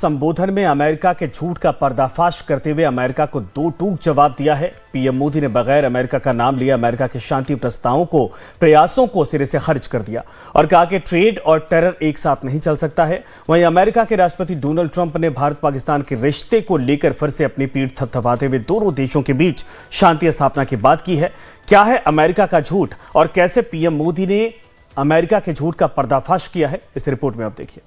संबोधन में अमेरिका के झूठ का पर्दाफाश करते हुए अमेरिका को दो टूक जवाब दिया है। पीएम मोदी ने बगैर अमेरिका का नाम लिए अमेरिका के शांति प्रयासों को सिरे से खारिज कर दिया और कहा कि ट्रेड और टेरर एक साथ नहीं चल सकता है। वहीं अमेरिका के राष्ट्रपति डोनाल्ड ट्रंप ने भारत पाकिस्तान के रिश्ते को लेकर फिर से अपनी पीठ थपथपाते हुए दोनों देशों के बीच शांति स्थापना की बात की है। क्या है अमेरिका का झूठ और कैसे पीएम मोदी ने अमेरिका के झूठ का पर्दाफाश किया है, इस रिपोर्ट में आप देखिए।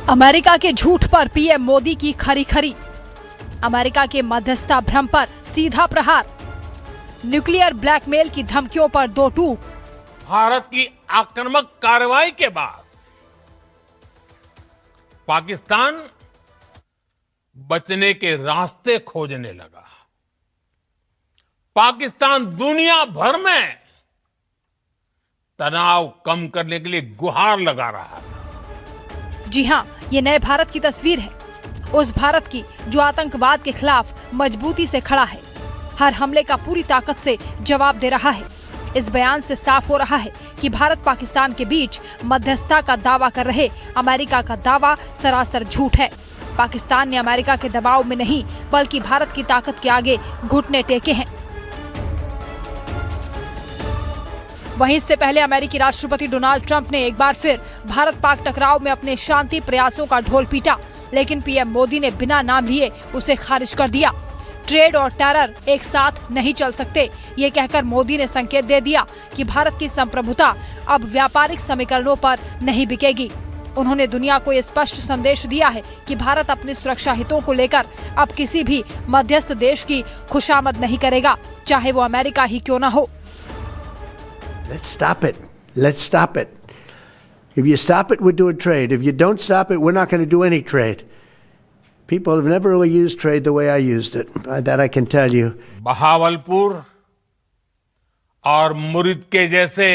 अमेरिका के झूठ पर पीएम मोदी की खरी खरी। अमेरिका के मध्यस्थता भ्रम पर सीधा प्रहार। न्यूक्लियर ब्लैकमेल की धमकियों पर दो टूक। भारत की आक्रामक कार्रवाई के बाद पाकिस्तान बचने के रास्ते खोजने लगा। पाकिस्तान दुनिया भर में तनाव कम करने के लिए गुहार लगा रहा है। जी हां, ये नए भारत की तस्वीर है, उस भारत की जो आतंकवाद के खिलाफ मजबूती से खड़ा है, हर हमले का पूरी ताकत से जवाब दे रहा है। इस बयान से साफ हो रहा है कि भारत पाकिस्तान के बीच मध्यस्थता का दावा कर रहे अमेरिका का दावा सरासर झूठ है। पाकिस्तान ने अमेरिका के दबाव में नहीं बल्कि भारत की ताकत के आगे घुटने टेके हैं। वहीं इससे पहले अमेरिकी राष्ट्रपति डोनाल्ड ट्रंप ने एक बार फिर भारत पाक टकराव में अपने शांति प्रयासों का ढोल पीटा, लेकिन पीएम मोदी ने बिना नाम लिए उसे खारिज कर दिया। ट्रेड और टेरर एक साथ नहीं चल सकते, ये कहकर मोदी ने संकेत दे दिया कि भारत की संप्रभुता अब व्यापारिक समीकरणों पर नहीं बिकेगी। उन्होंने दुनिया को ये स्पष्ट संदेश दिया है कि भारत अपने सुरक्षा हितों को लेकर अब किसी भी मध्यस्थ देश की खुशामद नहीं करेगा, चाहे वो अमेरिका ही क्यों न हो। Let's stop it. Let's stop it. If you stop it, we're doing trade. If you don't stop it, we're not going to do any trade. People have never really used trade the way I used it. That I can tell you. Bahawalpur और मुरिद के जैसे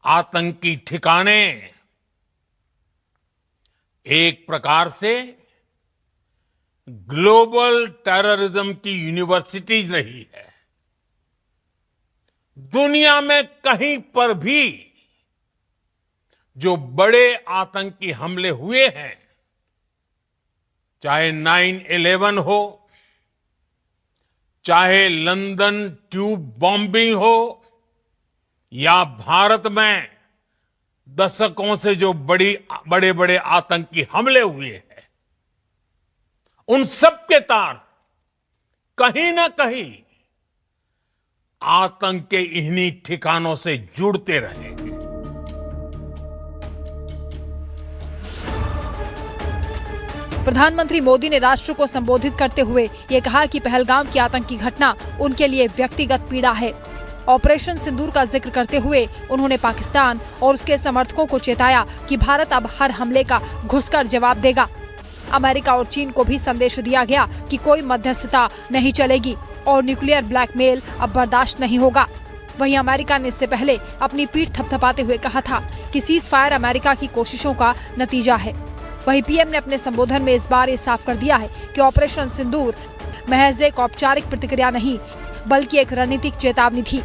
आतंकी ठिकाने एक प्रकार से global terrorism की universities रही है। दुनिया में कहीं पर भी जो बड़े आतंकी हमले हुए हैं, चाहे 9/11 हो, चाहे लंदन ट्यूब बॉम्बिंग हो, या भारत में दशकों से जो बड़े बड़े आतंकी हमले हुए हैं, उन सब के तार कहीं ना कहीं आतंक के इन्हीं ठिकानों से जुड़ते रहेंगे। प्रधानमंत्री मोदी ने राष्ट्र को संबोधित करते हुए ये कहा कि पहलगाम की आतंकी घटना उनके लिए व्यक्तिगत पीड़ा है। ऑपरेशन सिंदूर का जिक्र करते हुए उन्होंने पाकिस्तान और उसके समर्थकों को चेताया कि भारत अब हर हमले का घुसकर जवाब देगा। अमेरिका और चीन को भी संदेश दिया गया कि कोई मध्यस्थता नहीं चलेगी और न्यूक्लियर ब्लैकमेल अब बर्दाश्त नहीं होगा। वहीं अमेरिका ने इससे पहले अपनी पीठ थपथपाते हुए कहा था कि सीज फायर अमेरिका की कोशिशों का नतीजा है। वहीं पीएम ने अपने संबोधन में इस बार ये साफ कर दिया है कि ऑपरेशन सिंदूर महज एक औपचारिक प्रतिक्रिया नहीं बल्कि एक रणनीतिक चेतावनी थी,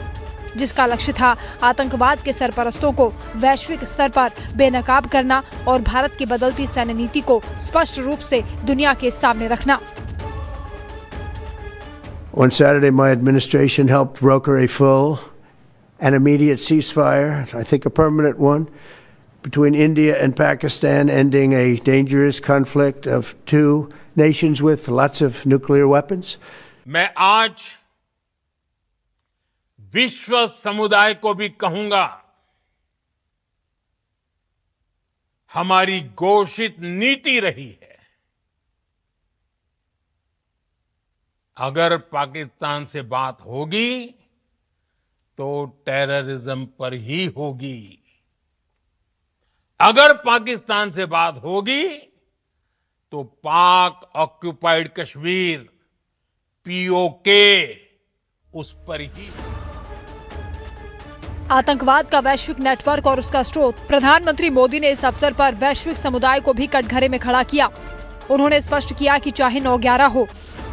जिसका लक्ष्य था आतंकवाद के सरपरस्तों को वैश्विक स्तर पर बेनकाब करना और भारत की बदलती सैन्य नीति को स्पष्ट रूप से दुनिया के सामने रखना। On Saturday, my administration helped broker a full and immediate ceasefire, I think a permanent one, between India and Pakistan, ending a dangerous conflict of two nations with lots of nuclear weapons. मैं आज विश्व समुदाय को भी कहूंगा, हमारी घोषित नीति रही है, अगर पाकिस्तान से बात होगी तो टेररिज्म पर ही होगी। अगर पाकिस्तान से बात होगी तो पाक ऑक्युपाइड कश्मीर पीओके उस पर ही। आतंकवाद का वैश्विक नेटवर्क और उसका स्रोत। प्रधानमंत्री मोदी ने इस अवसर पर वैश्विक समुदाय को भी कटघरे में खड़ा किया। उन्होंने स्पष्ट किया कि चाहे 9/11 हो,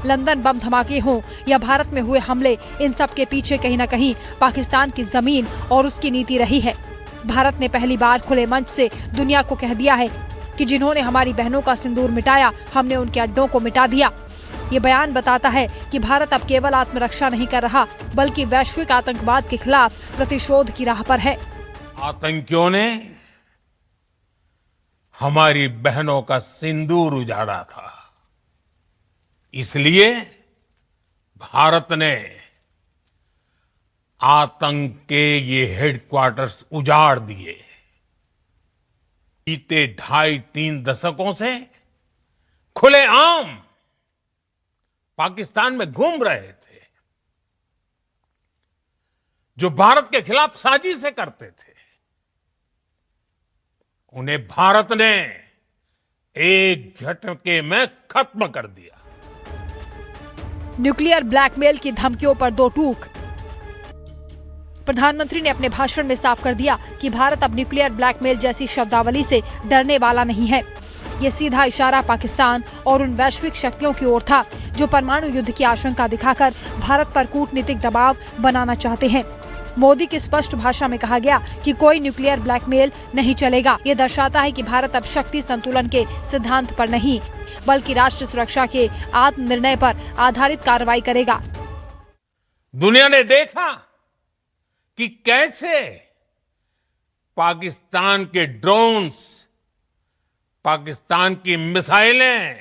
लंदन बम धमाके हों या भारत में हुए हमले, इन सब के पीछे कहीं न कहीं पाकिस्तान की जमीन और उसकी नीति रही है। भारत ने पहली बार खुले मंच से दुनिया को कह दिया है कि जिन्होंने हमारी बहनों का सिंदूर मिटाया, हमने उनके अड्डों को मिटा दिया। ये बयान बताता है कि भारत अब केवल आत्मरक्षा नहीं कर रहा, बल्कि वैश्विक आतंकवाद के खिलाफ प्रतिशोध की राह पर है। आतंकियों ने हमारी बहनों का सिंदूर उजाड़ा था, इसलिए भारत ने आतंक के ये हेडक्वार्टर्स उजाड़ दिए। बीते 2.5-3 दशकों से खुलेआम पाकिस्तान में घूम रहे थे, जो भारत के खिलाफ साजिशें करते थे, उन्हें भारत ने एक झटके में खत्म कर दिया। न्यूक्लियर ब्लैकमेल की धमकियों पर दो टूक। प्रधानमंत्री ने अपने भाषण में साफ कर दिया कि भारत अब न्यूक्लियर ब्लैकमेल जैसी शब्दावली से डरने वाला नहीं है। ये सीधा इशारा पाकिस्तान और उन वैश्विक शक्तियों की ओर था जो परमाणु युद्ध की आशंका दिखाकर भारत पर कूटनीतिक दबाव बनाना चाहते हैं। मोदी की स्पष्ट भाषा में कहा गया कि कोई न्यूक्लियर ब्लैकमेल नहीं चलेगा। ये दर्शाता है कि भारत अब शक्ति संतुलन के सिद्धांत पर नहीं, बल्कि राष्ट्र सुरक्षा के आत्मनिर्णय पर आधारित कार्रवाई करेगा। दुनिया ने देखा कि कैसे पाकिस्तान के ड्रोन्स, पाकिस्तान की मिसाइलें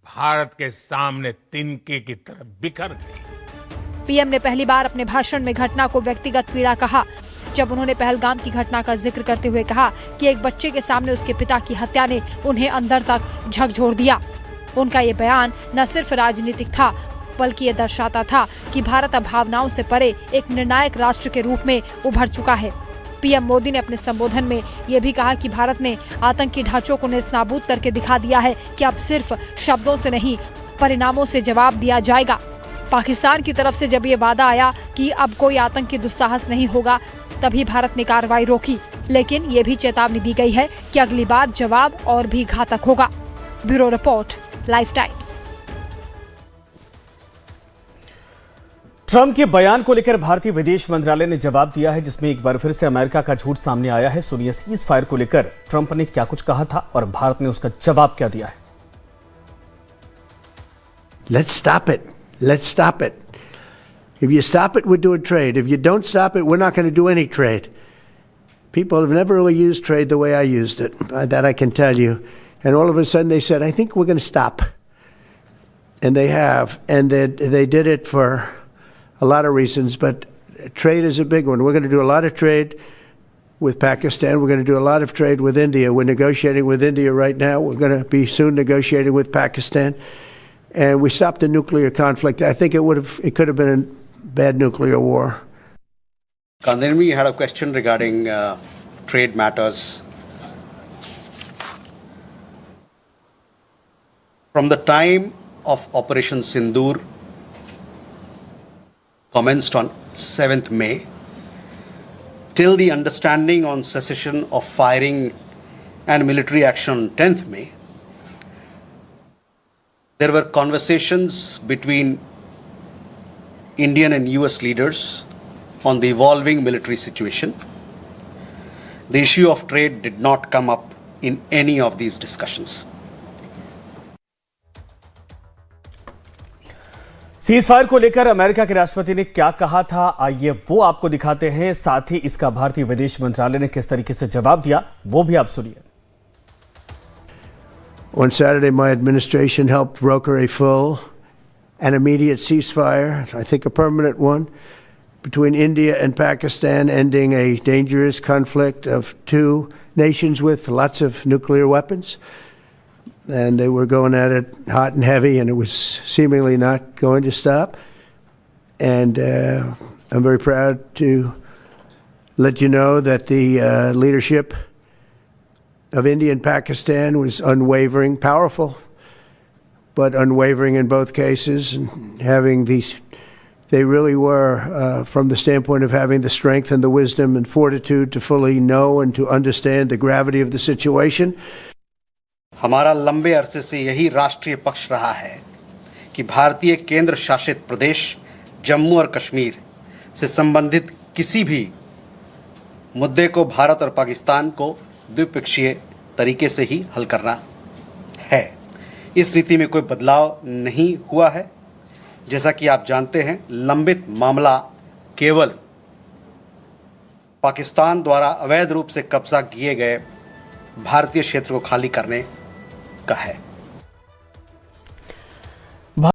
भारत के सामने तिनके की तरह बिखर गई। पीएम ने पहली बार अपने भाषण में घटना को व्यक्तिगत पीड़ा कहा, जब उन्होंने पहलगाम की घटना का जिक्र करते हुए कहा कि एक बच्चे के सामने उसके पिता की हत्या ने उन्हें अंदर तक झकझोर दिया। उनका ये बयान न सिर्फ राजनीतिक था, बल्कि ये दर्शाता था कि भारत अब भावनाओं से परे एक निर्णायक राष्ट्र के रूप में उभर चुका है। पीएम मोदी ने अपने संबोधन में ये भी कहा कि भारत ने आतंकी ढांचों को नेस्तनाबूद करके दिखा दिया है कि अब सिर्फ शब्दों से नहीं, परिणामों से जवाब दिया जाएगा। पाकिस्तान की तरफ से जब ये वादा आया कि अब कोई आतंकी दुस्साहस नहीं होगा, तभी भारत ने कार्रवाई रोकी, लेकिन ये भी चेतावनी दी गई है कि अगली बार जवाब और भी घातक होगा। Bureau report, life times. Trump के बयान को लेकर भारतीय विदेश मंत्रालय ने जवाब दिया है, जिसमें एक बार फिर से अमेरिका का झूठ सामने आया है। सुनिए सीज फायर को लेकर ट्रंप ने क्या कुछ कहा था और भारत ने उसका जवाब क्या दिया है। Let's stop it. Let's stop it. If you stop it, we're doing trade. If you don't stop it, we're not going to do any trade. People have never really used trade the way I used it. That I can tell you. And all of a sudden they said, I think we're going to stop. And they have. And they did it for a lot of reasons, but trade is a big one. We're going to do a lot of trade with Pakistan. We're going to do a lot of trade with India. We're negotiating with India right now. We're going to be soon negotiating with Pakistan. And we stopped the nuclear conflict. I think it could have been a bad nuclear war. Kandharmi had a question regarding trade matters. From the time of Operation Sindoor, commenced on 7th May, till the understanding on cessation of firing and military action on 10th May, there were conversations between Indian and US leaders on the evolving military situation. The issue of trade did not come up in any of these discussions. Cease fire को लेकर America के राष्ट्रपति ने क्या कहा था, आइए वो आपको दिखाते हैं। साथ ही इसका भारतीय विदेश मंत्रालय ने किस तरीके से जवाब दिया, वो भी आप सुनिए। On Saturday, my administration helped broker a full and immediate ceasefire, I think a permanent one, between India and Pakistan, ending a dangerous conflict of two nations with lots of nuclear weapons. And they were going at it hot and heavy, and it was seemingly not going to stop. And I'm very proud to let you know that the leadership of India and Pakistan was unwavering, powerful, but unwavering in both cases, and having these They really were, from the standpoint of having the strength and the wisdom and fortitude to fully know and to understand the gravity of the situation. हमारा लंबे अरसे से यही राष्ट्रीय पक्ष रहा है कि भारतीय केंद्र शासित प्रदेश जम्मू और कश्मीर से संबंधित किसी भी मुद्दे को भारत और पाकिस्तान को द्विपक्षीय तरीके से ही हल करना है। इस रीति में कोई बदलाव नहीं हुआ है। जैसा कि आप जानते हैं, लंबित मामला केवल पाकिस्तान द्वारा अवैध रूप से कब्जा किए गए भारतीय क्षेत्र को खाली करने का है।